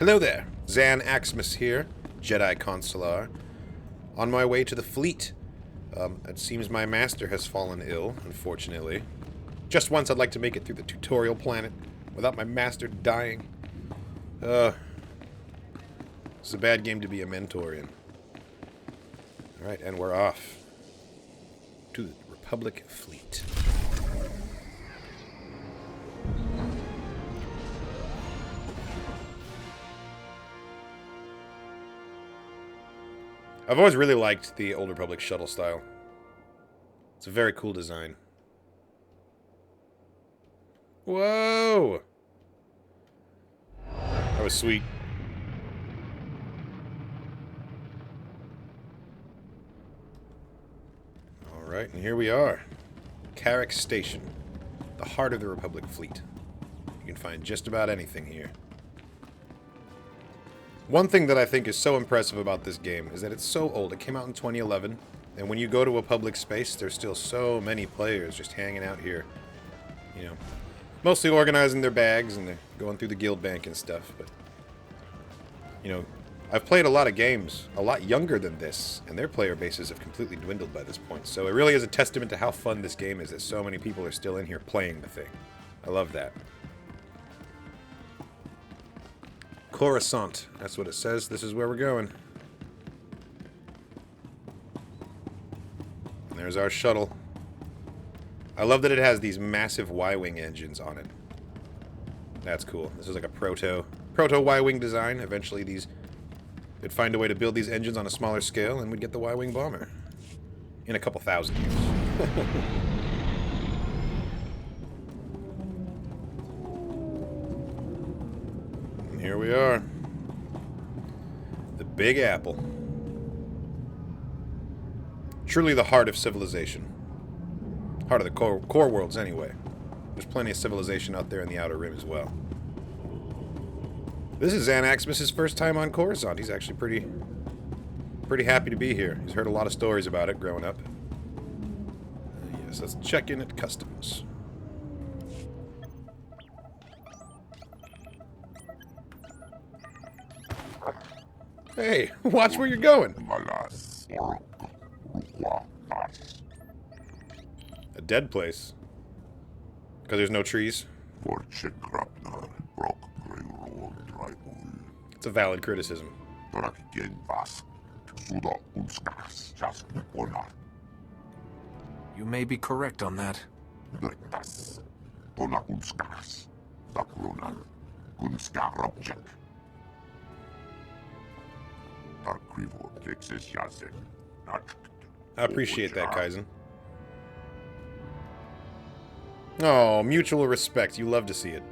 Hello there, Zan Axmis here, Jedi Consular. On my way to the fleet. It seems my master has fallen ill, unfortunately. Just once I'd like to make it through the tutorial planet without my master dying. It's a bad game to be a mentor in. Alright, and we're off to the Republic fleet. I've always really liked the Old Republic shuttle style. It's a very cool design. Whoa! That was sweet. Alright, and here we are. Carrick Station. The heart of the Republic fleet. You can find just about anything here. One thing that I think is so impressive about this game is that it's so old. It came out in 2011, and when you go to a public space, there's still so many players just hanging out here. You know, mostly organizing their bags, and they're going through the guild bank and stuff, but, you know, I've played a lot of games a lot younger than this, and their player bases have completely dwindled by this point. So it really is a testament to how fun this game is that so many people are still in here playing the thing. I love that. Coruscant. That's what it says. This is where we're going. And there's our shuttle. I love that it has these massive Y-wing engines on it. That's cool. This is like a proto Y-wing design. Eventually they'd find a way to build these engines on a smaller scale and we'd get the Y-wing bomber. In a couple thousand years. Here we are. The Big Apple. Truly the heart of civilization. Heart of the core worlds, anyway. There's plenty of civilization out there in the Outer Rim as well. This is Zan Axmis' first time on Coruscant. He's actually pretty happy to be here. He's heard a lot of stories about it growing up. Yes, let's check in at customs. Hey, watch where you're going. A dead place. Because there's no trees. It's a valid criticism. You may be correct on that. I appreciate that, Kaizen. Oh, mutual respect. You love to see it.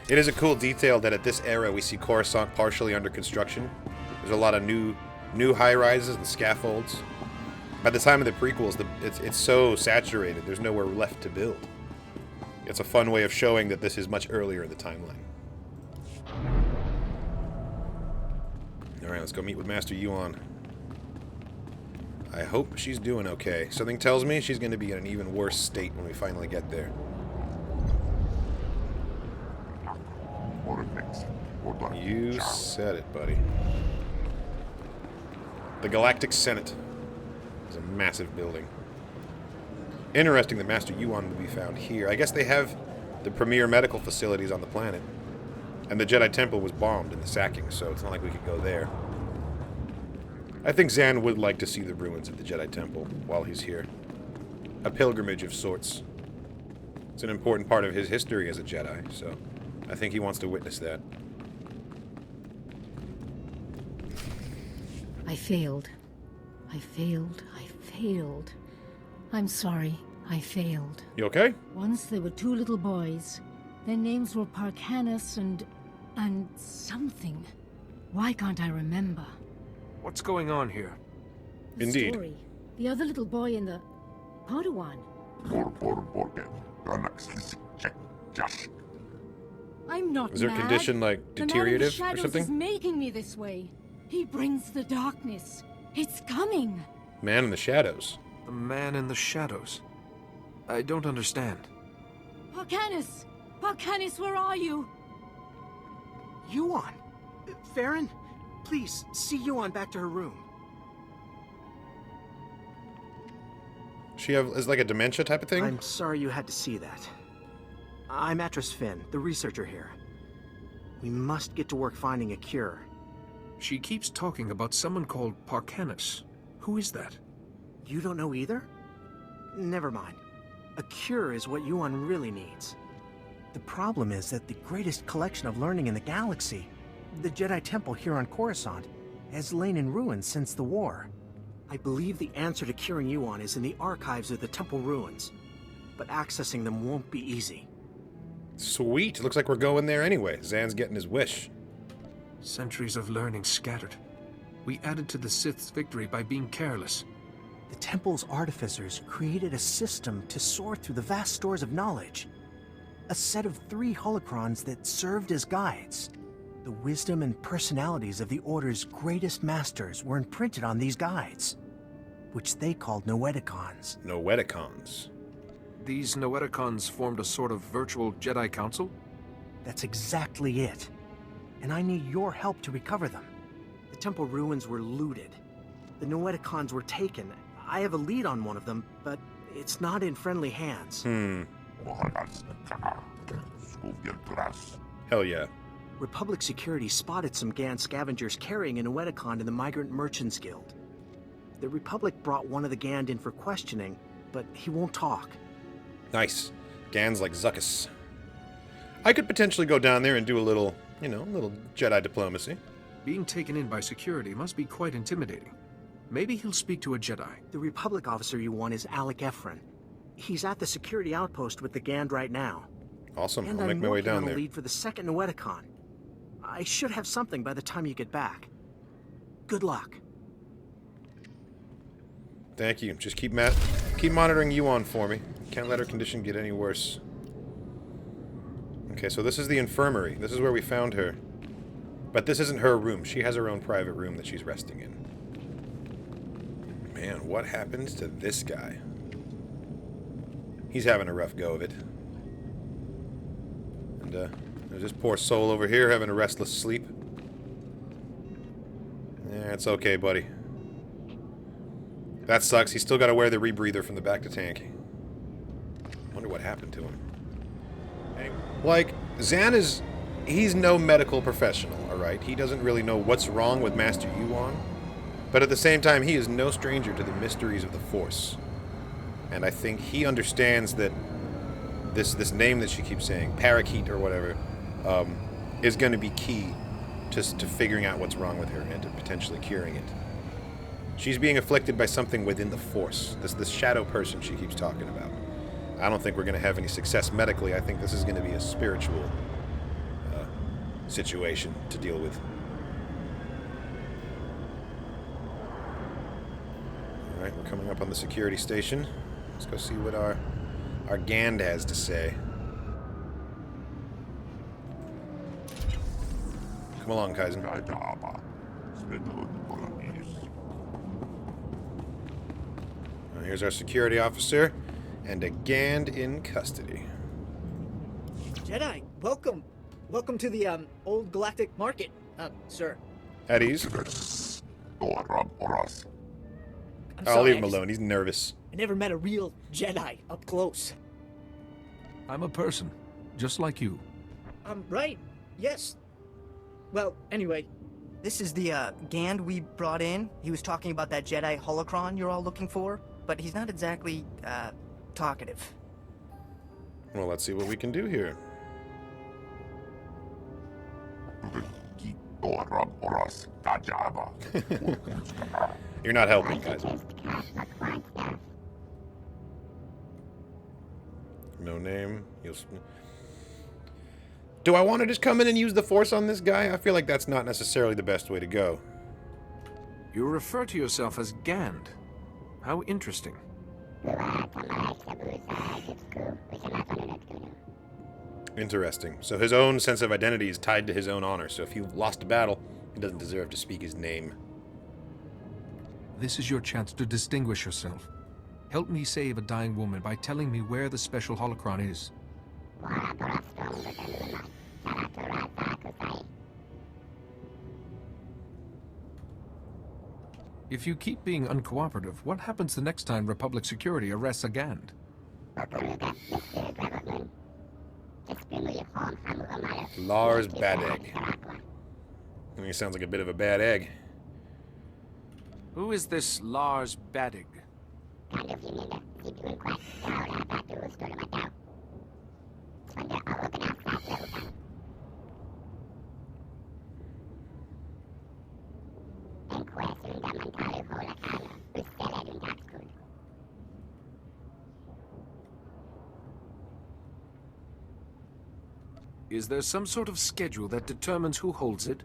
It is a cool detail that at this era we see Coruscant partially under construction. There's a lot of new high-rises and scaffolds. By the time of the prequels, it's so saturated, there's nowhere left to build. It's a fun way of showing that this is much earlier in the timeline. Alright, let's go meet with Master Yuon. I hope she's doing okay. Something tells me she's going to be in an even worse state when we finally get there. You said it, buddy. The Galactic Senate. It's a massive building. Interesting that Master Yuon will be found here. I guess they have the premier medical facilities on the planet. And the Jedi Temple was bombed in the sacking, so it's not like we could go there. I think Zan would like to see the ruins of the Jedi Temple while he's here. A pilgrimage of sorts. It's an important part of his history as a Jedi, so I think he wants to witness that. I failed. I failed. I'm sorry. I failed. You okay? Once there were two little boys. Their names were Parkanis and something. Why can't I remember? What's going on here? The Indeed. Story. The other little boy in the Padawan. I'm not Is their mad. condition, like, The man in the deteriorative or shadows something? is making me this way. He brings the darkness. It's coming. Man in the shadows. The man in the shadows. I don't understand. Parkanis! Parkanis, where are you? Yuon! Farron, please, see Yuon back to her room. She is like a dementia type of thing? I'm sorry you had to see that. I'm Atris Finn, the researcher here. We must get to work finding a cure. She keeps talking about someone called Parkanis. Who is that? You don't know either? Never mind. A cure is what Yuon really needs. The problem is that the greatest collection of learning in the galaxy, the Jedi Temple here on Coruscant, has lain in ruins since the war. I believe the answer to curing Yuon is in the archives of the temple ruins, but accessing them won't be easy. Sweet. Looks like we're going there anyway. Zan's getting his wish. Centuries of learning scattered. We added to the Sith's victory by being careless. The temple's artificers created a system to sort through the vast stores of knowledge. A set of 3 holocrons that served as guides. The wisdom and personalities of the Order's greatest masters were imprinted on these guides, which they called noeticons. Noeticons. These noeticons formed a sort of virtual Jedi Council? That's exactly it. And I need your help to recover them. The temple ruins were looted. The noeticons were taken. I have a lead on one of them, but it's not in friendly hands. Hell yeah. Republic security spotted some Gan scavengers carrying a noeticon in the Migrant Merchants Guild. The Republic brought one of the Gand in for questioning, but he won't talk. Nice. Gan's like Zuckus. I could potentially go down there and do a little, little Jedi diplomacy. Being taken in by security must be quite intimidating. Maybe he'll speak to a Jedi. The Republic officer you want is Alec Efron. He's at the security outpost with the Gand right now. Awesome. And I'll make my way down I'm there. working on a lead for the second noeticon. I should have something by the time you get back. Good luck. Thank you. Just keep monitoring Yuon for me. Can't let her condition get any worse. Okay, so this is the infirmary. This is where we found her. But this isn't her room. She has her own private room that she's resting in. Man, what happens to this guy? He's having a rough go of it. And, there's this poor soul over here having a restless sleep. Yeah, it's okay, buddy. That sucks. He's still got to wear the rebreather from the back to tank. Wonder what happened to him. Anyway, like, Zan is... He's no medical professional, alright? He doesn't really know what's wrong with Master Yuon. But at the same time, he is no stranger to the mysteries of the Force. And I think he understands that this name that she keeps saying, Parakeet or whatever, is going to be key to figuring out what's wrong with her and to potentially curing it. She's being afflicted by something within the Force. This shadow person she keeps talking about. I don't think we're going to have any success medically. I think this is going to be a spiritual situation to deal with. Alright, we're coming up on the security station. Let's go see what our Gand has to say. Come along, Kaizen. Here's our security officer and a Gand in custody. Jedi, welcome. Welcome to the old galactic market, sir. At ease. I'm I'll leave him sorry, alone. He's nervous. I never met a real Jedi up close. I'm a person, just like you. Right. Yes. Well, anyway. This is the Gand we brought in. He was talking about that Jedi holocron you're all looking for, but he's not exactly talkative. Well, let's see what we can do here. You're not helping, guys. No name. Do I want to just come in and use the Force on this guy? I feel like that's not necessarily the best way to go. You refer to yourself as Gand. How interesting. Interesting. So his own sense of identity is tied to his own honor. So if you lost a battle, he doesn't deserve to speak his name. This is your chance to distinguish yourself. Help me save a dying woman by telling me where the special holocron is. If you keep being uncooperative, what happens the next time Republic Security arrests a Gand? Lars Bad Egg. I mean, he sounds like a bit of a bad egg. Who is this Lars Badig? Is there some sort of schedule that determines who holds it?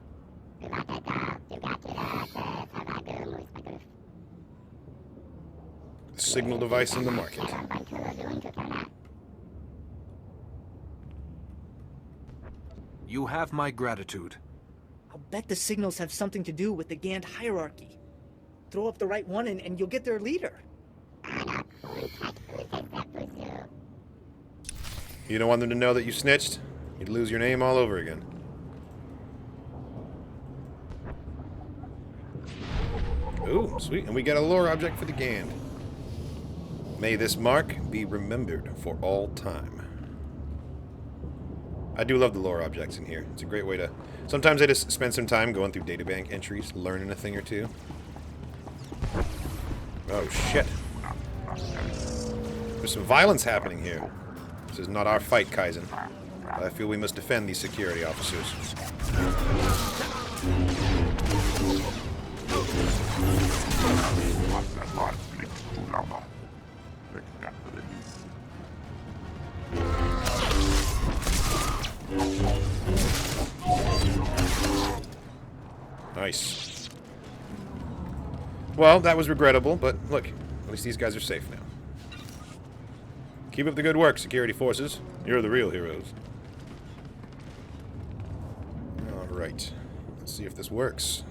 Signal device in the market. You have my gratitude. I'll bet the signals have something to do with the Gand hierarchy. Throw up the right one and you'll get their leader. You don't want them to know that you snitched? You'd lose your name all over again. Ooh, sweet. And we got a lore object for the Gand. May this mark be remembered for all time. I do love the lore objects in here. It's a great way to... Sometimes I just spend some time going through databank entries, learning a thing or two. Oh, shit. There's some violence happening here. This is not our fight, Kaizen. But I feel we must defend these security officers. Nice. Well, that was regrettable, but look, at least these guys are safe now. Keep up the good work, security forces. You're the real heroes. Alright. Let's see if this works.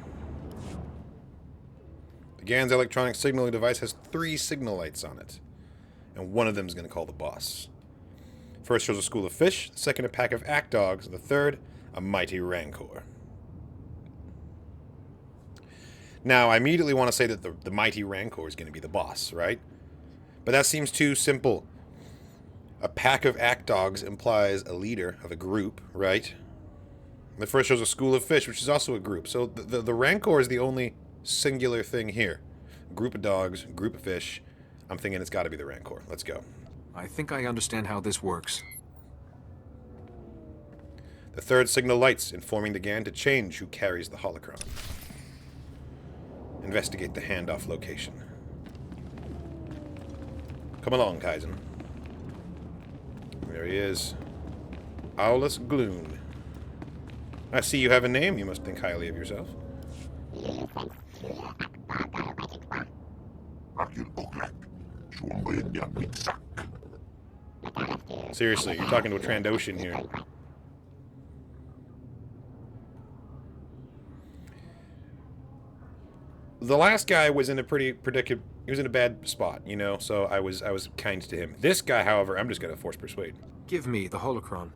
The Gand's electronic signaling device has 3 signal lights on it. And one of them is going to call the boss. First shows a school of fish, the second a pack of act dogs, the third a mighty rancor. Now, I immediately want to say that the mighty rancor is going to be the boss, right? But that seems too simple. A pack of act dogs implies a leader of a group, right? The first shows a school of fish, which is also a group. So the rancor is the only singular thing here. Group of dogs, group of fish. I'm thinking it's got to be the rancor. Let's go. I think I understand how this works. The third signal lights, informing the Gand to change who carries the holocron. Investigate the handoff location. Come along, Kaizen. There he is. Aulus Gloon. I see you have a name. You must think highly of yourself. Seriously, you're talking to a Trandoshan here. The last guy was in a pretty predicament. He was in a bad spot, you know, so I was kind to him. This guy, however, I'm just going to force persuade. Give me the holocron.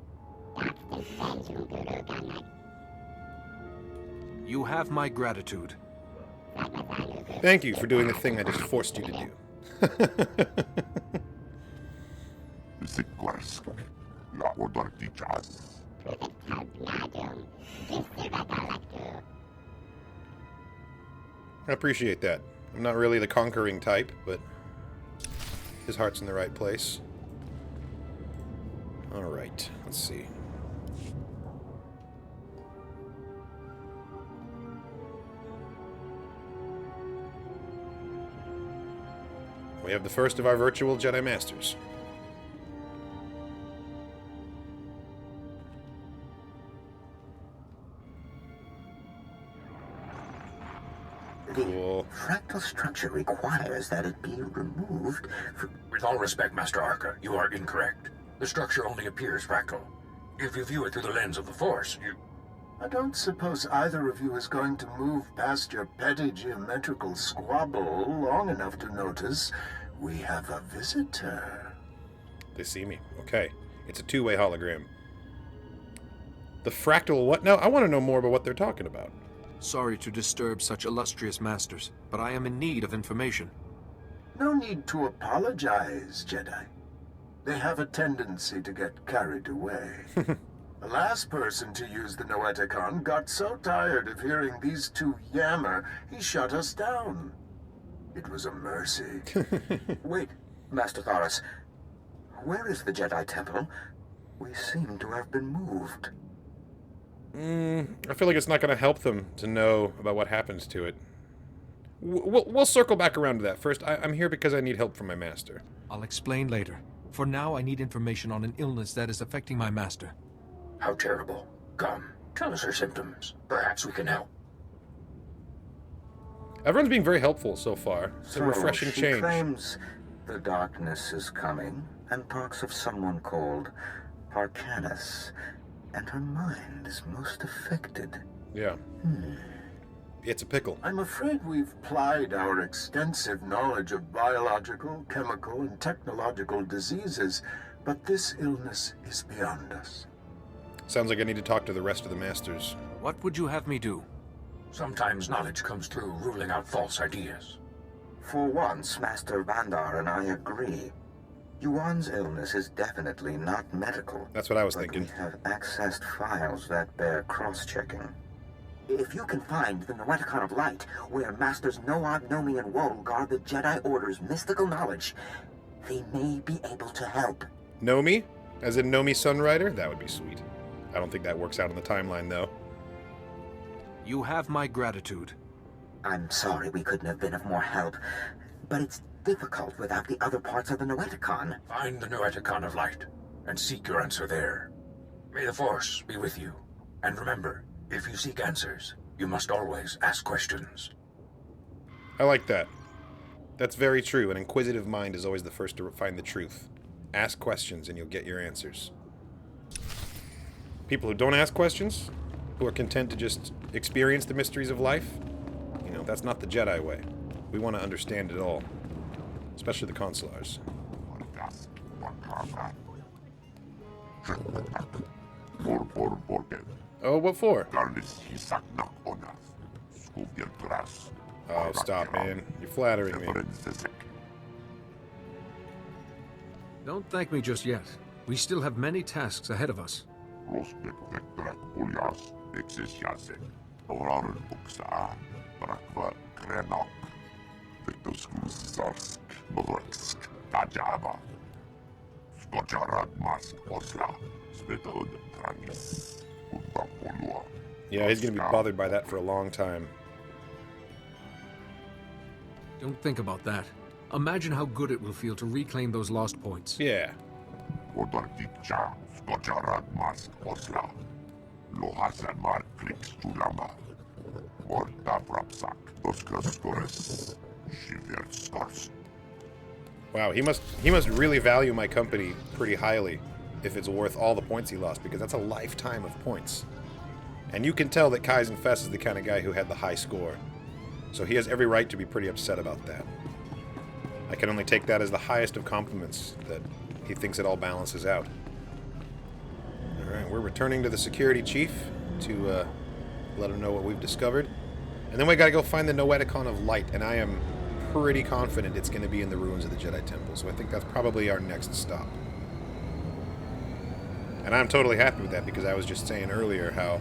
You have my gratitude. Thank you for doing the thing I just forced you to do. I appreciate that. I'm not really the conquering type, but his heart's in the right place. Alright, let's see. We have the first of our virtual Jedi Masters. Cool. Fractal structure requires that it be removed from... With all respect, Master Arca, you are incorrect. The structure only appears fractal. If you view it through the lens of the Force, you... I don't suppose either of you is going to move past your petty geometrical squabble long enough to notice we have a visitor. They see me. Okay. It's a two-way hologram. The fractal what? No, I want to know more about what they're talking about. Sorry to disturb such illustrious masters, but I am in need of information. No need to apologize, Jedi. They have a tendency to get carried away. The last person to use the noeticon got so tired of hearing these two yammer, he shut us down. It was a mercy. Wait, Master Thoris. Where is the Jedi Temple? We seem to have been moved. I feel like it's not going to help them to know about what happens to it. We'll circle back around to that. First, I'm here because I need help from my master. I'll explain later. For now, I need information on an illness that is affecting my master. How terrible. Come, tell us her symptoms. Perhaps we can help. Everyone's being very helpful so far. It's a refreshing she change. Claims the darkness is coming and talks of someone called Arcanus, and her mind is most affected. Yeah. It's a pickle. I'm afraid we've plied our extensive knowledge of biological, chemical, and technological diseases, but this illness is beyond us. Sounds like I need to talk to the rest of the masters. What would you have me do? Sometimes knowledge comes through ruling out false ideas. For once, Master Vandar and I agree. Yuon's illness is definitely not medical. That's what I was but thinking. We have accessed files that bear cross-checking. If you can find the Noeticon of Light, where Masters Nood, Nomi, and Woe guard the Jedi Order's mystical knowledge, they may be able to help. Nomi? As in Nomi Sunrider? That would be sweet. I don't think that works out in the timeline, though. You have my gratitude. I'm sorry we couldn't have been of more help, but it's difficult without the other parts of the Noeticon. Find the Noeticon of Light, and seek your answer there. May the Force be with you. And remember, if you seek answers, you must always ask questions. I like that. That's very true. An inquisitive mind is always the first to find the truth. Ask questions and you'll get your answers. People who don't ask questions, who are content to just experience the mysteries of life, you know, that's not the Jedi way. We want to understand it all. Especially the Consulars. Oh, what for? Oh, stop, man. You're flattering me. Don't thank me just yet. We still have many tasks ahead of us. Yeah, he's gonna be bothered by that for a long time. Don't think about that. Imagine how good it will feel to reclaim those lost points. Yeah. Wow, he must really value my company pretty highly if it's worth all the points he lost, because that's a lifetime of points. And you can tell that Kaizen Fess is the kind of guy who had the high score. So he has every right to be pretty upset about that. I can only take that as the highest of compliments, that he thinks it all balances out. Alright, we're returning to the security chief to let him know what we've discovered. And then we gotta go find the Noeticon of Light, and I am pretty confident it's going to be in the ruins of the Jedi Temple, so I think that's probably our next stop. And I'm totally happy with that, because I was just saying earlier how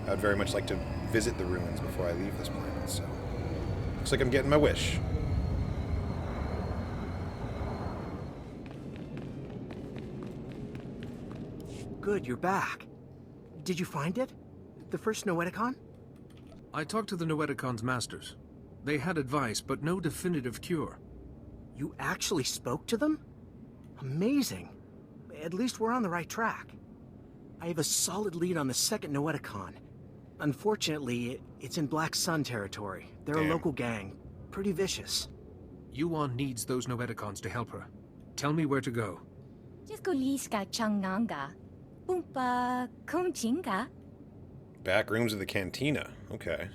I would very much like to visit the ruins before I leave this planet, so looks like I'm getting my wish. Good, you're back. Did you find it? The first Noeticon? I talked to the Noeticon's masters. They had advice, but no definitive cure. You actually spoke to them? Amazing. At least we're on the right track. I have a solid lead on the second Noeticon. Unfortunately, it's in Black Sun territory. They're a local gang. Pretty vicious. Yuon needs those Noeticons to help her. Tell me where to go. Back rooms of the cantina. Okay.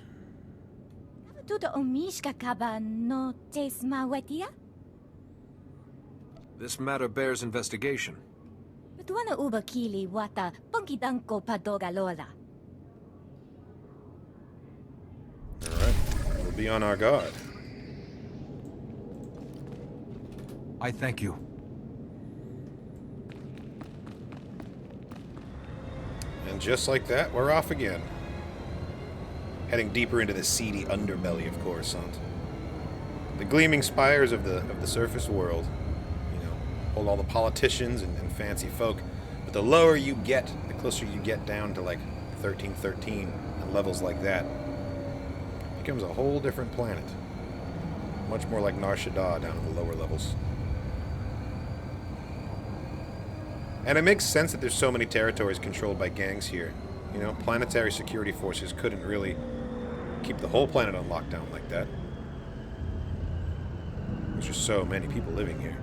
This matter bears investigation. Alright. We'll be on our guard. I thank you. And just like that, we're off again. Heading deeper into the seedy underbelly of Coruscant. The gleaming spires of the surface world, you know, hold all the politicians and fancy folk. But the lower you get, the closer you get down to like 1313 and levels like that, it becomes a whole different planet. Much more like Nar Shaddaa down in the lower levels. And it makes sense that there's so many territories controlled by gangs here. You know, planetary security forces couldn't really keep the whole planet on lockdown like that. There's just so many people living here.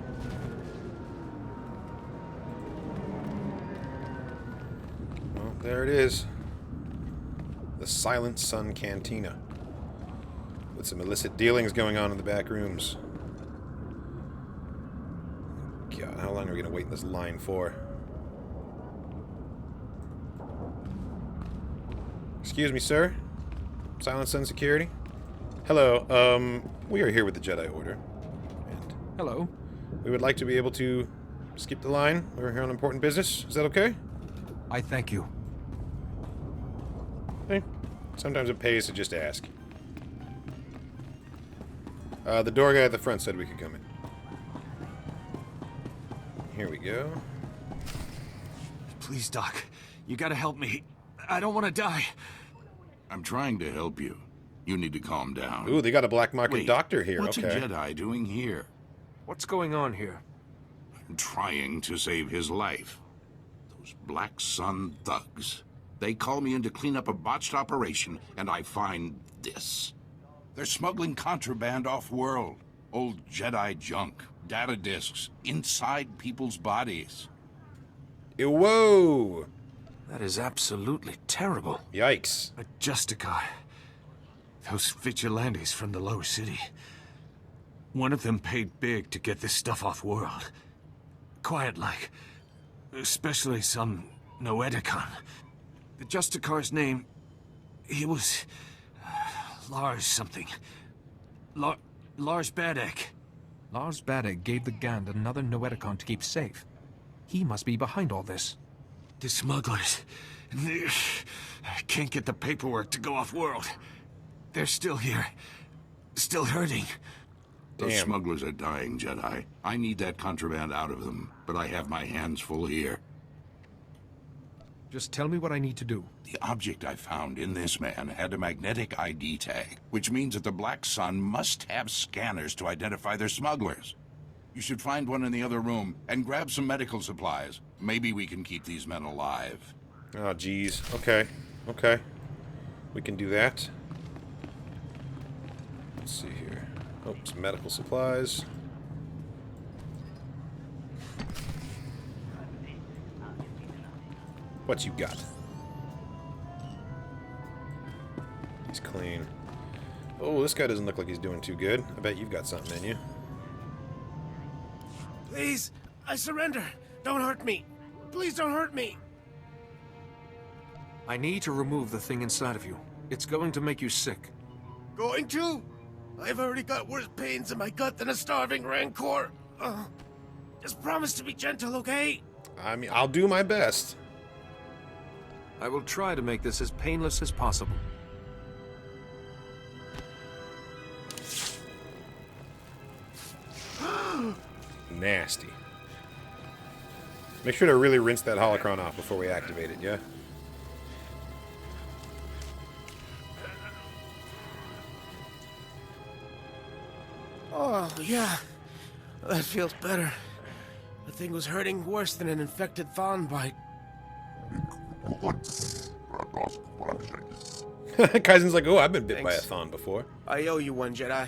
Well, there it is. The Silent Sun Cantina. With some illicit dealings going on in the back rooms. God, how long are we going to wait in this line for? Excuse me, sir. Silent Sun Security? Hello, we are here with the Jedi Order. And Hello. we would like to be able to skip the line. We're here on important business. Is that okay? I thank you. Hey, sometimes it pays to just ask. The door guy at the front said we could come in. Here we go. Please, Doc. You gotta help me. I don't want to die. I'm trying to help you. You need to calm down. Ooh, they got a black market Wait, doctor here. What's Okay. a Jedi doing here? What's going on here? I'm trying to save his life. Those Black Sun thugs. They call me in to clean up a botched operation, and I find this. They're smuggling contraband off-world. Old Jedi junk, data disks, inside people's bodies. Whoa! That is absolutely terrible. Yikes. A Justicar. Those vigilantes from the lower city. One of them paid big to get this stuff off-world. Quiet-like. Especially some noeticon. The Justicar's name... He was... Lars something. Lars Badek. Lars Badek gave the Gand another noeticon to keep safe. He must be behind all this. The smugglers. I can't get the paperwork to go off-world. They're still here. Still hurting. Those smugglers are dying, Jedi. I need that contraband out of them, but I have my hands full here. Just tell me what I need to do. The object I found in this man had a magnetic ID tag, which means that the Black Sun must have scanners to identify their smugglers. You should find one in the other room and grab some medical supplies. Maybe we can keep these men alive. Oh, geez. Okay. Okay. We can do that. Let's see here. Oh, some medical supplies. What you got? He's clean. Oh, this guy doesn't look like he's doing too good. I bet you've got something in you. Please, I surrender. Don't hurt me. Please don't hurt me. I need to remove the thing inside of you. It's going to make you sick. Going to? I've already got worse pains in my gut than a starving rancor. Just promise to be gentle, okay? I mean, I'll do my best. I will try to make this as painless as possible. Nasty. Make sure to really rinse that holocron off before we activate it, yeah? Oh, yeah. That feels better. The thing was hurting worse than an infected fawn bite. Kaizen's like, oh, I've been bit by a thon before. I owe you one, Jedi.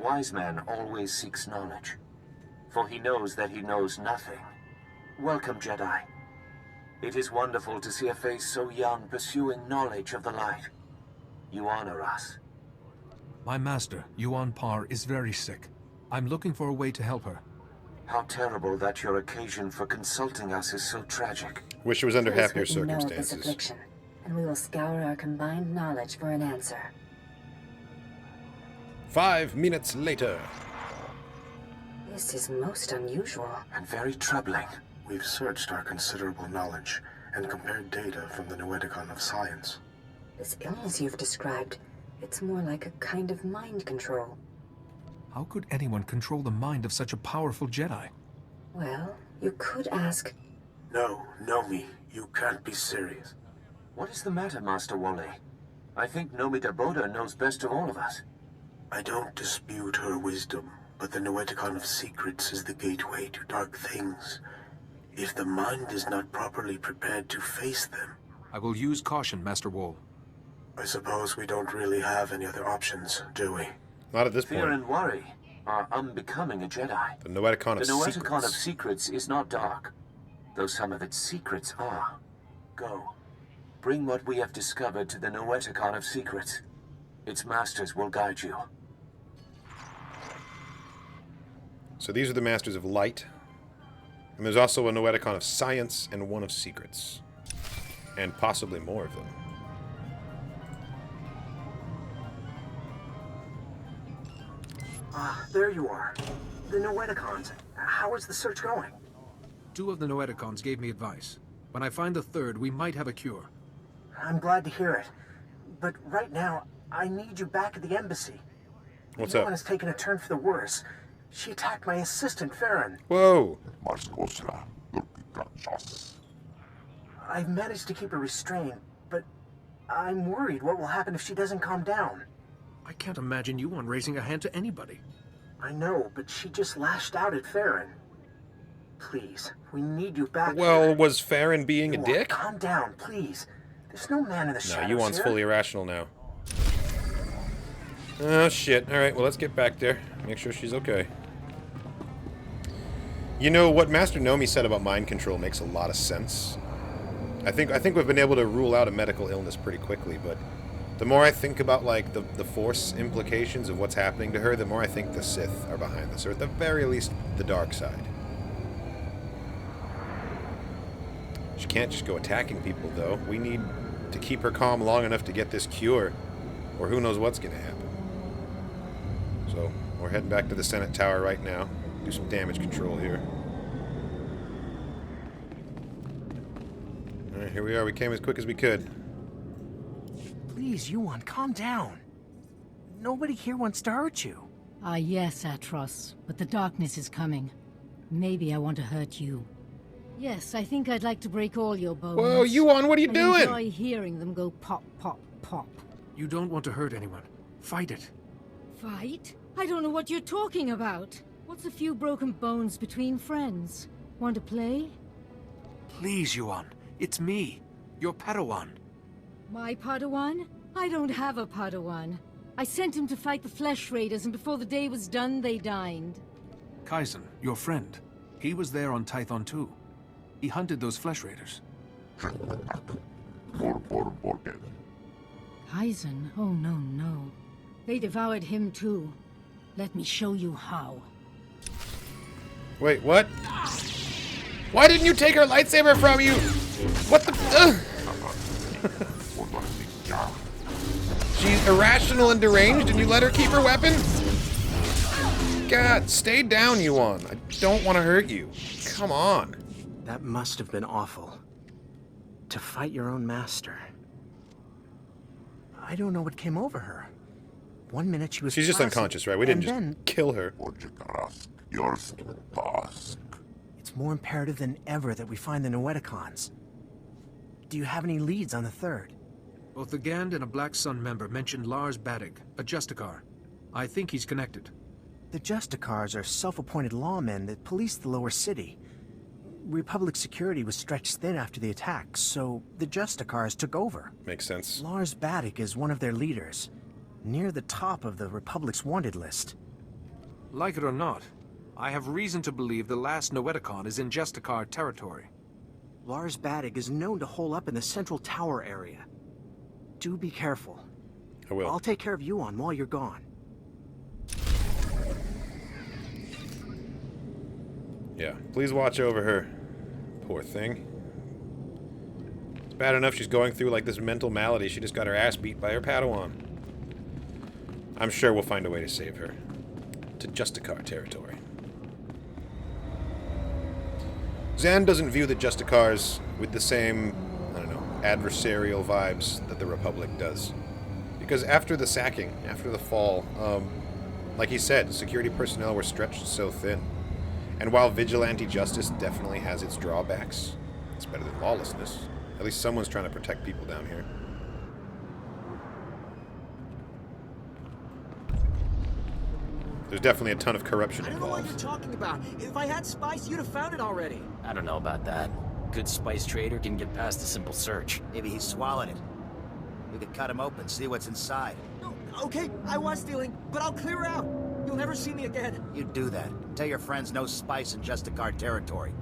wise man always seeks knowledge, for he knows that he knows nothing. Welcome, Jedi. It is wonderful to see a face so young pursuing knowledge of the light. You honor us. My master, Yuon Par, is very sick. I'm looking for a way to help her. How terrible that your occasion for consulting us is so tragic. Wish it was under happier Please let me know of this circumstances. affliction, and we will scour our combined knowledge for an answer. 5 minutes later. This is most unusual. And very troubling. We've searched our considerable knowledge and compared data from the noeticon of science. This illness you've described, it's more like a kind of mind control. How could anyone control the mind of such a powerful Jedi? Well, you could ask... No, Nomi, you can't be serious. What is the matter, Master Wally? I think Nomi Daboda knows best of all of us. I don't dispute her wisdom, but the noeticon of secrets is the gateway to dark things. If the mind is not properly prepared to face them... I will use caution, Master Wall. I suppose we don't really have any other options, do we? Not at this Fear point. and worry are unbecoming a Jedi. The Noeticon of The Noeticon Secrets. of Secrets is not dark, though some of its secrets are. Go. Bring what we have discovered to the Noeticon of Secrets. Its masters will guide you. So these are the Masters of Light. And there's also a Noeticon of Science and one of Secrets. And possibly more of them. Ah, there you are. The noeticons. How is the search going? 2 of the Noeticons gave me advice. When I find the 3rd, we might have a cure. I'm glad to hear it. But right now, I need you back at the embassy. What's Yuon up? has taken a turn for the worse. She attacked my assistant, Farron. Whoa! I've managed to keep her restrained, but I'm worried what will happen if she doesn't calm down. I can't imagine Yuon raising a hand to anybody. I know, but she just lashed out at Farron. Please, we need you back Well, here. was Farron being a Yuon, dick? calm down, please. There's no man in the No, shadows Yuon's here. fully irrational now. Oh, shit. Alright, well, let's get back there. Make sure she's okay. You know, what Master Nomi said about mind control makes a lot of sense. I think we've been able to rule out a medical illness pretty quickly, but the more I think about, like, the Force implications of what's happening to her, the more I think the Sith are behind this, or at the very least, the dark side. She can't just go attacking people, though. We need to keep her calm long enough to get this cure, or who knows what's going to happen. So, we're heading back to the Senate Tower right now. Do some damage control here. Alright, here we are. We came as quick as we could. Please, Yuon, calm down. Nobody here wants to hurt you. Ah, yes, Atros, but the darkness is coming. Maybe I want to hurt you. Yes, I think I'd like to break all your bones. Whoa, Yuon, what are you I doing? enjoy hearing them go pop, pop, pop. You don't want to hurt anyone. Fight it. Fight? I don't know what you're talking about. What's a few broken bones between friends? Want to play? Please, Yuon. It's me, your Padawan. My Padawan? I don't have a Padawan. I sent him to fight the Flesh Raiders, and before the day was done, they dined. Kaizen, your friend. He was there on Tython too. He hunted those Flesh Raiders. Kaizen? Oh, no, no. They devoured him too. Let me show you how. Wait, what? Why didn't you take her lightsaber from you? What the... She's irrational and deranged, and you let her keep her weapon? God, stay down, Yuon. I don't want to hurt you. Come on. That must have been awful. To fight your own master. I don't know what came over her. 1 minute she was She's just placid, unconscious, right? We didn't and just kill her. It's more imperative than ever that we find the noeticons. Do you have any leads on the 3rd? Both the Gand and a Black Sun member mentioned Lars Badig, a Justicar. I think he's connected. The Justicars are self-appointed lawmen that police the lower city. Republic security was stretched thin after the attack, so the Justicars took over. Makes sense. Lars Badig is one of their leaders, near the top of the Republic's wanted list. Like it or not, I have reason to believe the last Noeticon is in Justicar territory. Lars Badig is known to hole up in the central tower area. Do be careful. I will. I'll take care of Yuon while you're gone. Yeah, please watch over her. Poor thing. It's bad enough she's going through like this mental malady. She just got her ass beat by her Padawan. I'm sure we'll find a way to save her. To Justicar territory. Zan doesn't view the Justicars with the same, I don't know, adversarial vibes that the Republic does. Because after the sacking, after the fall, like he said, security personnel were stretched so thin. And while vigilante justice definitely has its drawbacks, it's better than lawlessness. At least someone's trying to protect people down here. There's definitely a ton of corruption I don't know what you're involved. talking about. If I had spice, you'd have found it already. I don't know about that. Good spice trader can get past a simple search. Maybe he swallowed it. We could cut him open, see what's inside. Okay, I was stealing, but I'll clear out. You'll never see me again. You do that. Tell your friends no spice in Justicar territory.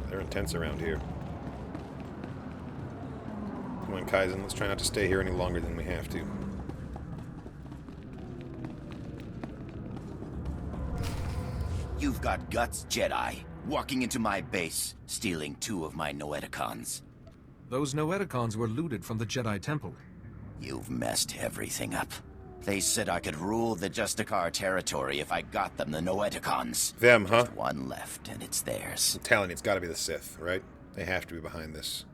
They're intense around here. Come on, Kaizen, let's try not to stay here any longer than we have to. You've got guts, Jedi. Walking into my base, stealing 2 of my noeticons. Those noeticons were looted from the Jedi Temple. You've messed everything up. They said I could rule the Justicar territory if I got them the noeticons. Them, huh? Just one left, and it's theirs. I'm telling you, it's gotta be the Sith, right? They have to be behind this.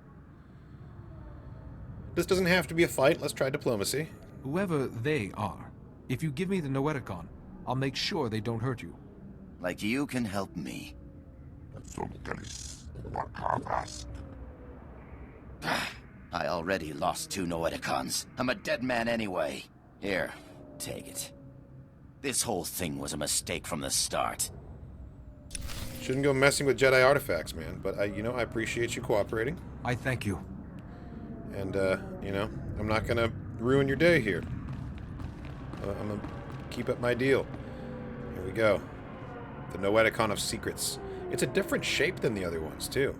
This doesn't have to be a fight. Let's try diplomacy. Whoever they are, if you give me the noeticon, I'll make sure they don't hurt you. Like you can help me. I already lost 2 noeticons. I'm a dead man anyway. Here, take it. This whole thing was a mistake from the start. Shouldn't go messing with Jedi artifacts, man. But I appreciate you cooperating. I thank you. And, I'm not gonna ruin your day here. I'm gonna keep up my deal. Here we go. The Noeticon of Secrets. It's a different shape than the other ones, too.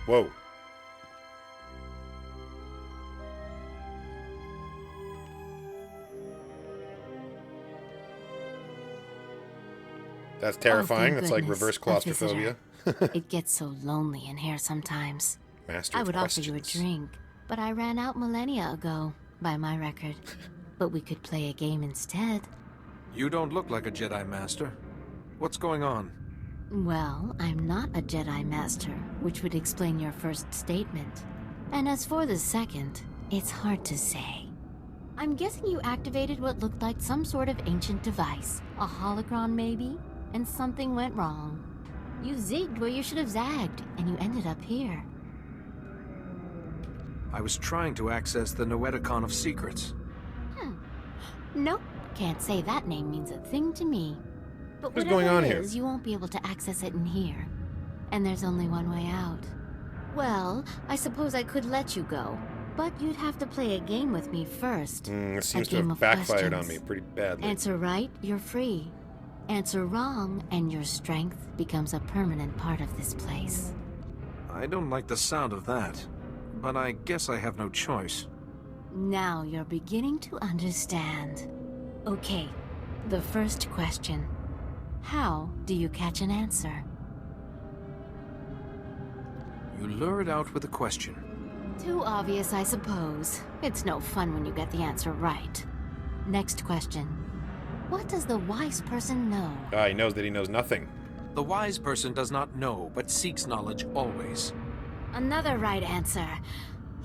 Whoa. That's terrifying. Oh, That's like goodness, reverse a claustrophobia. It gets so lonely in here sometimes. Master I of would questions. offer you a drink, but I ran out millennia ago, by my record. But we could play a game instead. You don't look like a Jedi Master. What's going on? Well, I'm not a Jedi Master, which would explain your first statement. And as for the second, it's hard to say. I'm guessing you activated what looked like some sort of ancient device. A holocron, maybe? And something went wrong. You zigged where you should have zagged, and you ended up here. I was trying to access the Noeticon of Secrets. Nope, can't say that name means a thing to me. But What's whatever going on it here? is, you won't be able to access it in here. And there's only one way out. Well, I suppose I could let you go, but you'd have to play a game with me first. It seems A to game have of backfired on questions. me pretty badly. Answer right, you're free. Answer wrong, and your strength becomes a permanent part of this place. I don't like the sound of that, but I guess I have no choice. Now you're beginning to understand. Okay, the first question. How do you catch an answer? You lure it out with a question. Too obvious, I suppose. It's no fun when you get the answer right. Next question. What does the wise person know? Ah, he knows that he knows nothing. The wise person does not know, but seeks knowledge always. Another right answer.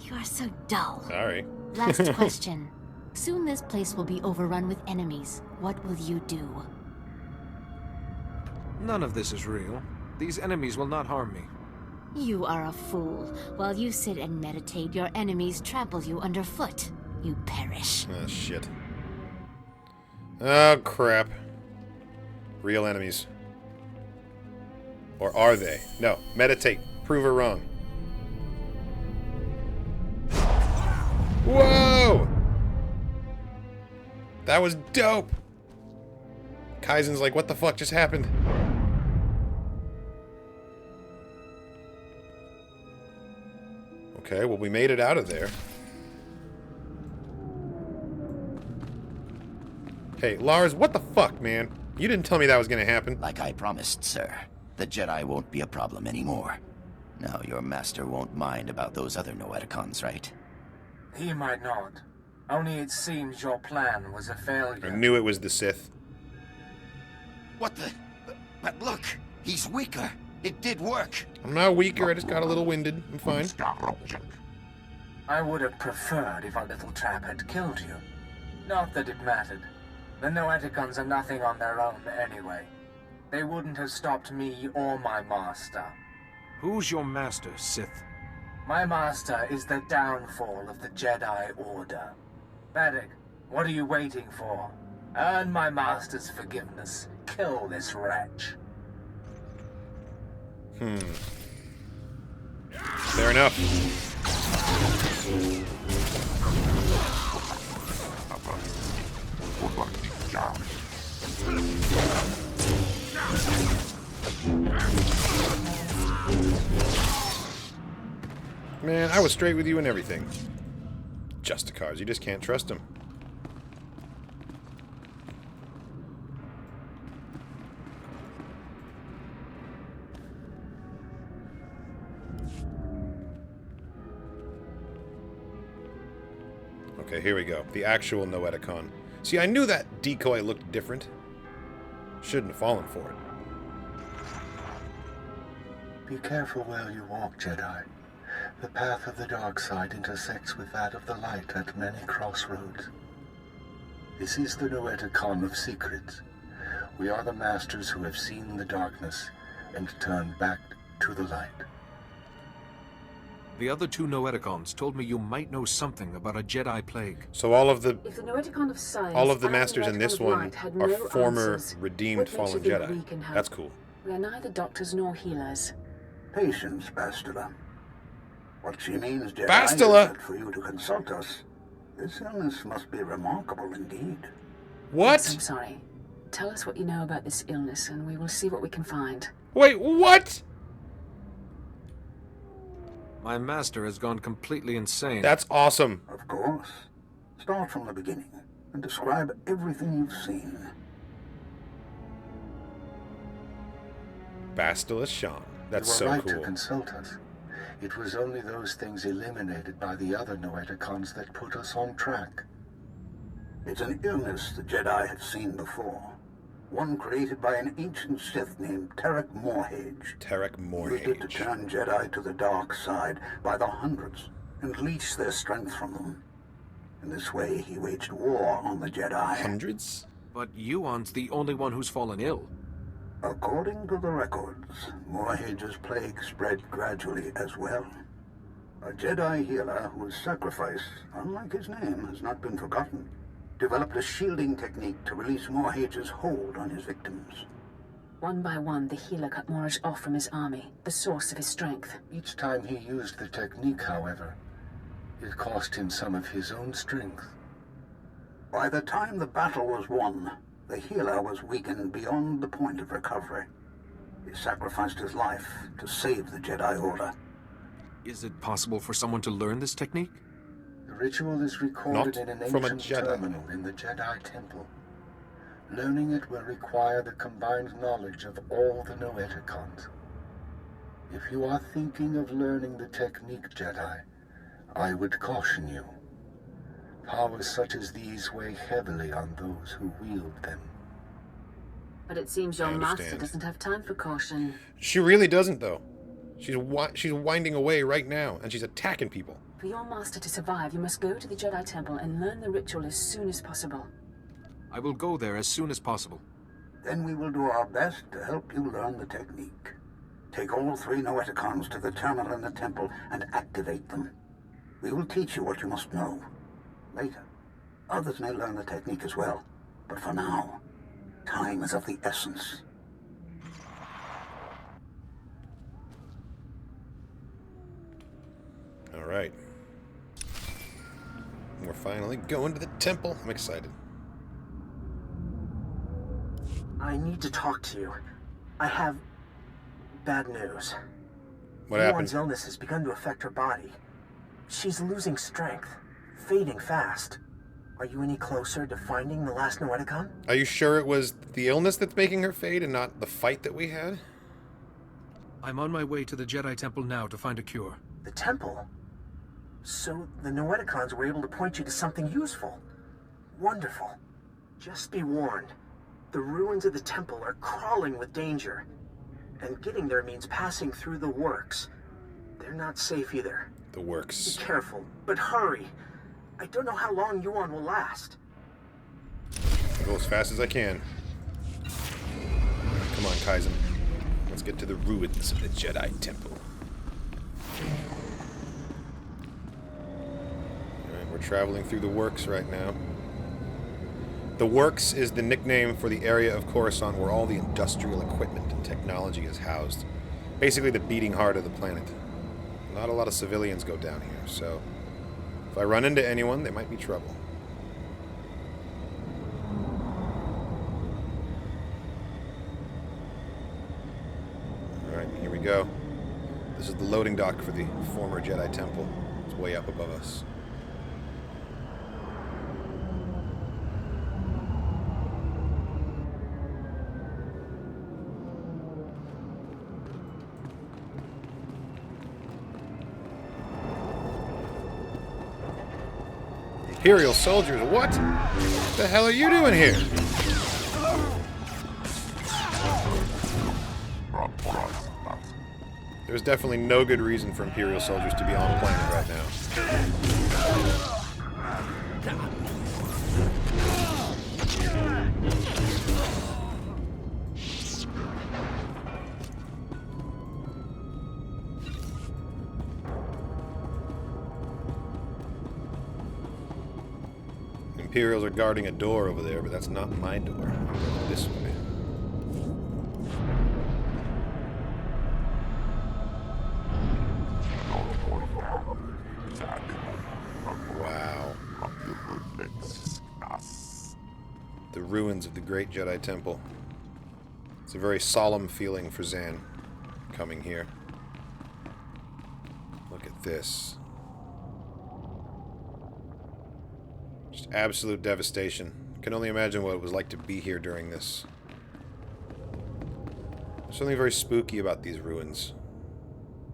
You are so dull. Sorry. Last question. Soon this place will be overrun with enemies. What will you do? None of this is real. These enemies will not harm me. You are a fool. While you sit and meditate, your enemies trample you underfoot. You perish. Oh, shit. Oh, crap. Real enemies. Or are they? No, meditate. prove her wrong. Whoa! That was dope! Kaizen's like, what the fuck just happened? Okay, well, we made it out of there. Hey, Lars, what the fuck, man? You didn't tell me that was gonna happen. Like I promised, sir. The Jedi won't be a problem anymore. Now your master won't mind about those other noeticons, right? He might not. Only it seems your plan was a failure. I knew it was the Sith. What the... But look! He's weaker! It did work! I'm not weaker, I just got a little winded. I'm fine. I would have preferred if our little trap had killed you. Not that it mattered. The noeticons are nothing on their own anyway. They wouldn't have stopped me or my master. Who's your master, Sith? My master is the downfall of the Jedi Order. Baddock, what are you waiting for? Earn my master's forgiveness. Kill this wretch. Fair enough. Man, I was straight with you and everything. Justicars, you just can't trust them. Okay, here we go. The actual noeticon. See, I knew that decoy looked different. Shouldn't have fallen for it. Be careful where you walk, Jedi. The path of the dark side intersects with that of the light at many crossroads. This is the noeticon of secrets. We are the masters who have seen the darkness and turned back to the light. The other two noeticons told me you might know something about a Jedi plague. So all of the If the noeticon of science all of the and masters in this one had are no former answers, redeemed what makes fallen you think Jedi. we can help? That's cool. We are neither doctors nor healers. Patience, Bastila. What she means, Jedi, Bastila! is that for you to consult us. This illness must be remarkable indeed. What? Yes, I'm sorry. Tell us what you know about this illness, and we will see what we can find. Wait, what? My master has gone completely insane. That's awesome. Of course. Start from the beginning and describe everything you've seen. Bastila Shan. That's You were so right cool. to consult us. It was only those things eliminated by the other noeticons that put us on track. It's an illness the Jedi have seen before. One created by an ancient Sith named Tarek Morhage. Tarek Used it to turn Jedi to the dark side by the hundreds and leech their strength from them. In this way, he waged war on the Jedi. Hundreds? But Yuon's the only one who's fallen ill. According to the records, Morhage's plague spread gradually as well. A Jedi healer whose sacrifice, unlike his name, has not been forgotten, developed a shielding technique to release Morhage's hold on his victims. One by one, the healer cut Morage off from his army, the source of his strength. Each time he used the technique, however, it cost him some of his own strength. By the time the battle was won, the healer was weakened beyond the point of recovery. He sacrificed his life to save the Jedi Order. Is it possible for someone to learn this technique? The ritual is recorded Not in an from a ancient Jedi. terminal in the Jedi Temple. Learning it will require the combined knowledge of all the noeticons. If you are thinking of learning the technique, Jedi, I would caution you. Powers such as these weigh heavily on those who wield them. But it seems your master doesn't have time for caution. She really doesn't, though. She's winding away right now, and she's attacking people. For your master to survive, you must go to the Jedi Temple and learn the ritual as soon as possible. I will go there as soon as possible. Then we will do our best to help you learn the technique. Take all 3 noeticons to the terminal in the temple and activate them. We will teach you what you must know. Later, others may learn the technique as well. But for now, time is of the essence. Alright. We're finally going to the temple. I'm excited. I need to talk to you. I have bad news. What happened? Yuon's illness has begun to affect her body. She's losing strength, fading fast. Are you any closer to finding the last noeticon? Are you sure it was the illness that's making her fade and not the fight that we had? I'm on my way to the Jedi Temple now to find a cure. The temple? So the noeticons were able to point you to something useful. Wonderful. Just be warned. The ruins of the temple are crawling with danger. And getting there means passing through the works. They're not safe either. The works. Be careful, but hurry. I don't know how long Yuon will last. I'll go as fast as I can. Come on, Kaizen. Let's get to the ruins of the Jedi Temple. Alright, we're traveling through the works right now. The works is the nickname for the area of Coruscant where all the industrial equipment and technology is housed. Basically the beating heart of the planet. Not a lot of civilians go down here, so if I run into anyone, they might be trouble. Alright, here we go. This is the loading dock for the former Jedi Temple. It's way up above us. Imperial soldiers, what? What the hell are you doing here? There's definitely no good reason for Imperial soldiers to be on the planet right now. Imperials are guarding a door over there, but that's not my door. I'm going this way. Wow. The ruins of the great Jedi Temple. It's a very solemn feeling for Zan coming here. Look at this. Just absolute devastation. I can only imagine what it was like to be here during this. There's something very spooky about these ruins.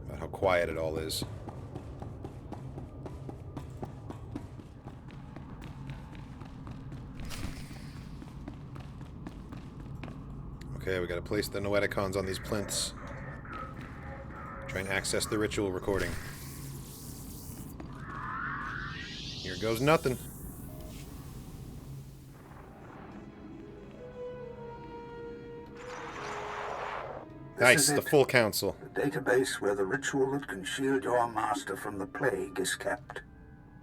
About how quiet it all is. Okay, we gotta place the noeticons on these plinths. Try and access the ritual recording. Here goes nothing. Nice, the full council. The database where the ritual that can shield your master from the plague is kept.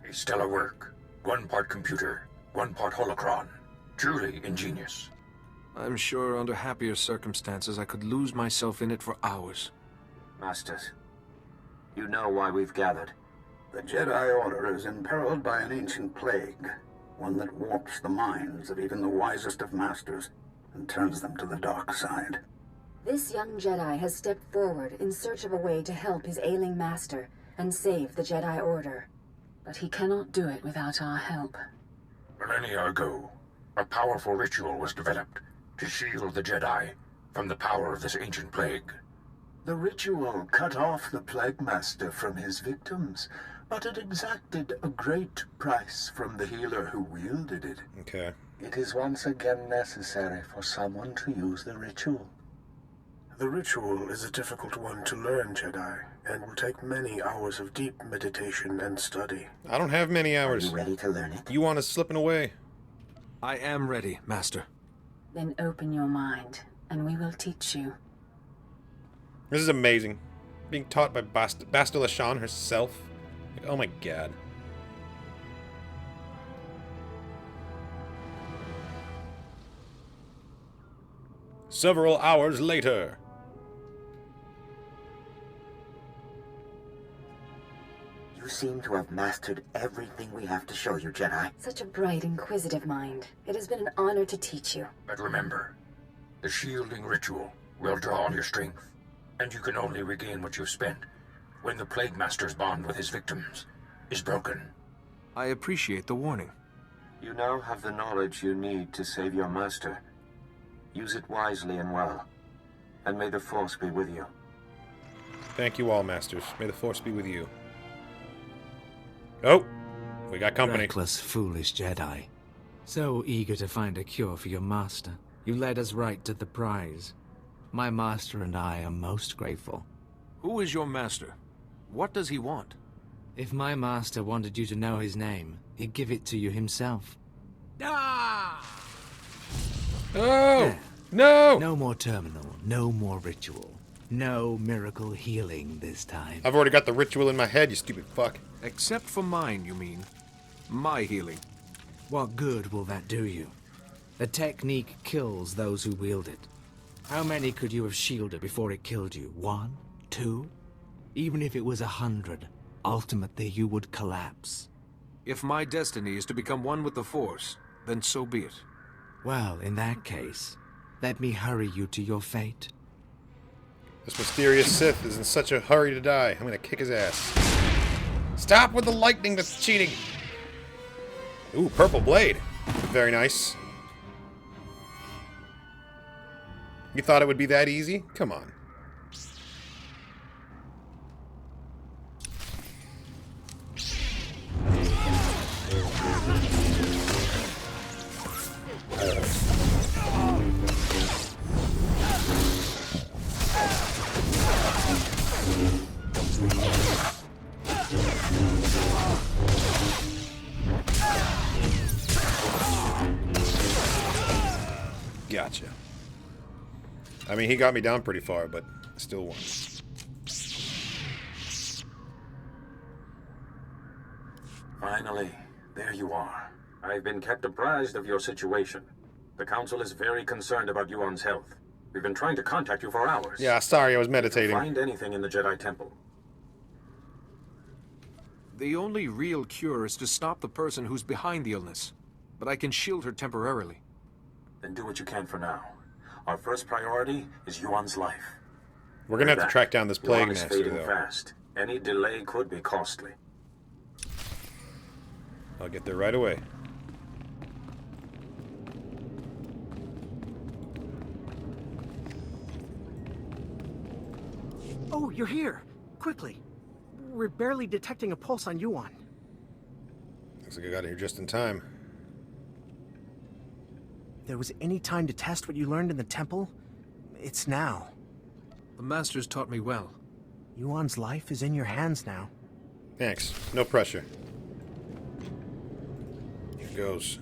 A stellar work. 1 part computer, 1 part holocron. Truly ingenious. I'm sure under happier circumstances I could lose myself in it for hours. Masters, you know why we've gathered. The Jedi Order is imperiled by an ancient plague, one that warps the minds of even the wisest of masters and turns them to the dark side. This young Jedi has stepped forward in search of a way to help his ailing master and save the Jedi Order. But he cannot do it without our help. Millennia ago, a powerful ritual was developed to shield the Jedi from the power of this ancient plague. The ritual cut off the Plague Master from his victims, but it exacted a great price from the healer who wielded it. Okay. It is once again necessary for someone to use the ritual. The ritual is a difficult one to learn, Jedi, and will take many hours of deep meditation and study. I don't have many hours. Are you ready to learn it? Yuon is slipping away. I am ready, Master. Then open your mind, and we will teach you. This is amazing. Being taught by Bastila Shan herself. Like, oh my god. Several hours later. You seem to have mastered everything we have to show you, Jedi. Such a bright, inquisitive mind. It has been an honor to teach you. But remember, the shielding ritual will draw on your strength, and you can only regain what you've spent when the Plague Master's bond with his victims is broken. I appreciate the warning. You now have the knowledge you need to save your master. Use it wisely and well, and may the Force be with you. Thank you all, Masters. May the Force be with you. Oh, we got company. Reckless, foolish Jedi. So eager to find a cure for your master, you led us right to the prize. My master and I are most grateful. Who is your master? What does he want? If my master wanted you to know his name, he'd give it to you himself. Ah! Oh! There. No! No more terminal, no more ritual. No miracle healing this time. I've already got the ritual in my head, you stupid fuck. Except for mine, you mean. My healing. What good will that do you? The technique kills those who wield it. How many could you have shielded before it killed you? 1? 2? Even if it was 100, ultimately you would collapse. If my destiny is to become one with the Force, then so be it. Well, in that case, let me hurry you to your fate. This mysterious Sith is in such a hurry to die. I'm gonna kick his ass. Stop with the lightning, that's cheating! Ooh, purple blade. Very nice. You thought it would be that easy? Come on. Gotcha. I mean, he got me down pretty far, but still won. Finally, there you are. I've been kept apprised of your situation. The Council is very concerned about Yuon's health. We've been trying to contact you for hours. Yeah, sorry, I was meditating. Find anything in the Jedi Temple. The only real cure is to stop the person who's behind the illness. But I can shield her temporarily. Then do what you can for now. Our first priority is Yuon's life. We're gonna have to track down this Plague Yuon is Master, fading though. fast. Any delay could be costly. I'll get there right away. Oh, you're here! Quickly! We're barely detecting a pulse on Yuon. Looks like I got here just in time. If there was any time to test what you learned in the temple, it's now. The Masters taught me well. Yuon's life is in your hands now. Thanks. No pressure. Here goes.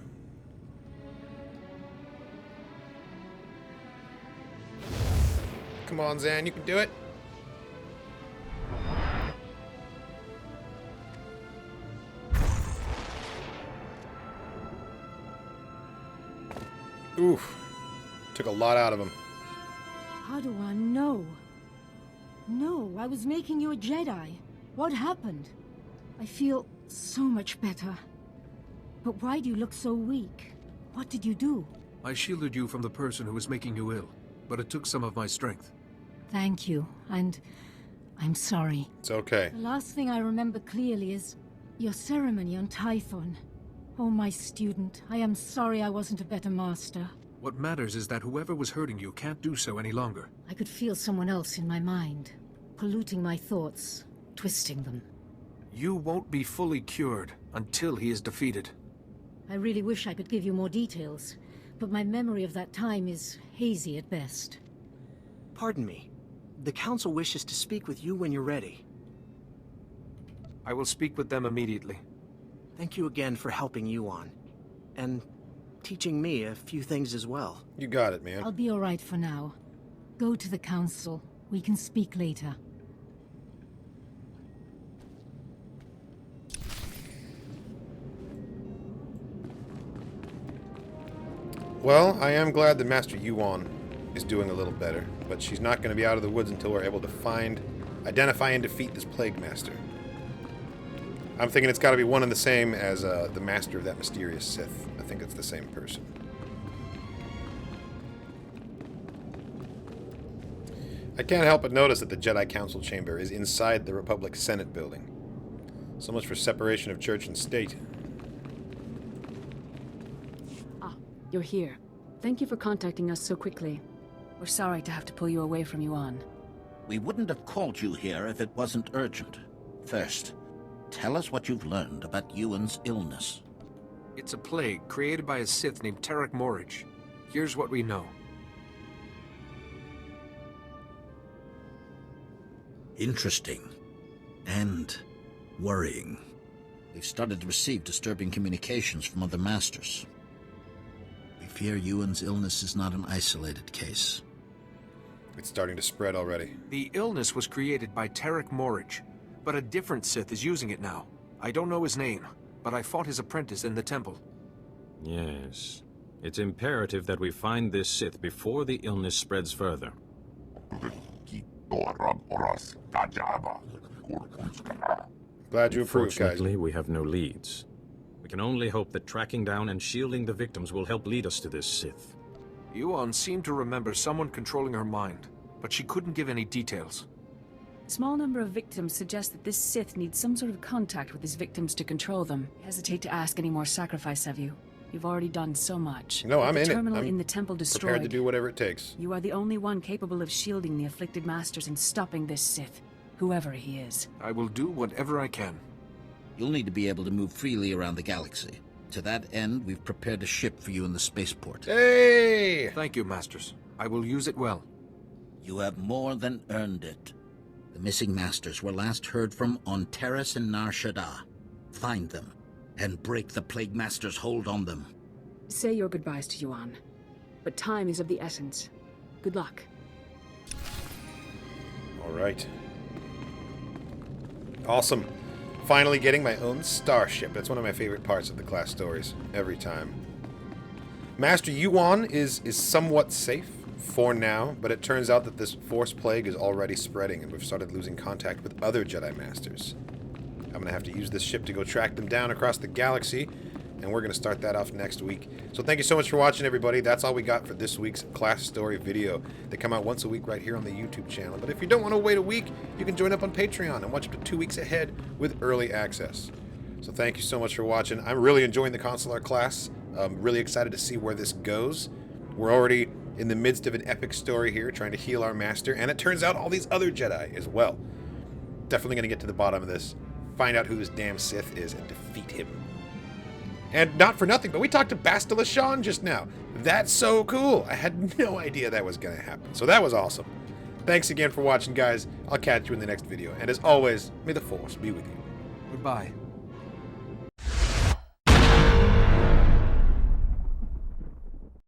Come on, Zan, you can do it. Oof. Took a lot out of him. Padawan, no. No, I was making you a Jedi. What happened? I feel so much better. But why do you look so weak? What did you do? I shielded you from the person who was making you ill, but it took some of my strength. Thank you, and I'm sorry. It's okay. The last thing I remember clearly is your ceremony on Typhon. Oh, my student, I am sorry I wasn't a better master. What matters is that whoever was hurting you can't do so any longer. I could feel someone else in my mind, polluting my thoughts, twisting them. You won't be fully cured until he is defeated. I really wish I could give you more details, but my memory of that time is hazy at best. Pardon me. The Council wishes to speak with you when you're ready. I will speak with them immediately. Thank you again for helping Yuon. And teaching me a few things as well. You got it, man. I'll be all right for now. Go to the Council. We can speak later. Well, I am glad that Master Yuon is doing a little better, but she's not going to be out of the woods until we're able to find, identify, and defeat this Plague Master. I'm thinking it's got to be one and the same as the master of that mysterious Sith. I think it's the same person. I can't help but notice that the Jedi Council chamber is inside the Republic Senate building. So much for separation of church and state. Ah, you're here. Thank you for contacting us so quickly. We're sorry to have to pull you away from Yuon. We wouldn't have called you here if it wasn't urgent. First, tell us what you've learned about Yuon's illness. It's a plague created by a Sith named Tarek Morridge. Here's what we know. Interesting. And worrying. We've started to receive disturbing communications from other masters. We fear Yuon's illness is not an isolated case. It's starting to spread already. The illness was created by Tarek Morridge, but a different Sith is using it now. I don't know his name, but I fought his apprentice in the temple. Yes. It's imperative that we find this Sith before the illness spreads further. Glad you approve, guys. Unfortunately, we have no leads. We can only hope that tracking down and shielding the victims will help lead us to this Sith. Yuon seemed to remember someone controlling her mind, but she couldn't give any details. Small number of victims suggest that this Sith needs some sort of contact with his victims to control them. I hesitate to ask any more sacrifice of you. You've already done so much. No, I'm in it. The terminal in the temple destroyed. Prepared to do whatever it takes. You are the only one capable of shielding the afflicted masters and stopping this Sith, whoever he is. I will do whatever I can. You'll need to be able to move freely around the galaxy. To that end, we've prepared a ship for you in the spaceport. Hey! Thank you, Masters. I will use it well. You have more than earned it. The missing masters were last heard from on Terrace and Nar Shaddaa. Find them, and break the Plague Master's hold on them. Say your goodbyes to Yuon. But time is of the essence. Good luck. All right. Awesome. Finally getting my own starship. That's one of my favorite parts of the class stories. Every time. Master Yuon is somewhat safe for now, but it turns out that this Force plague is already spreading, and we've started losing contact with other Jedi Masters. I'm going to have to use this ship to go track them down across the galaxy, and we're going to start that off next week. So thank you so much for watching, everybody. That's all we got for this week's class story video. They come out once a week right here on the YouTube channel. But if you don't want to wait a week, you can join up on Patreon and watch up to 2 weeks ahead with early access. So thank you so much for watching. I'm really enjoying the Consular class. I'm really excited to see where this goes. We're already in the midst of an epic story here, trying to heal our master, and it turns out all these other Jedi as well. Definitely going to get to the bottom of this, find out who this damn Sith is, and defeat him. And not for nothing, but we talked to Bastila Shan just now. That's so cool. I had no idea that was going to happen. So that was awesome. Thanks again for watching, guys. I'll catch you in the next video. And as always, may the Force be with you. Goodbye.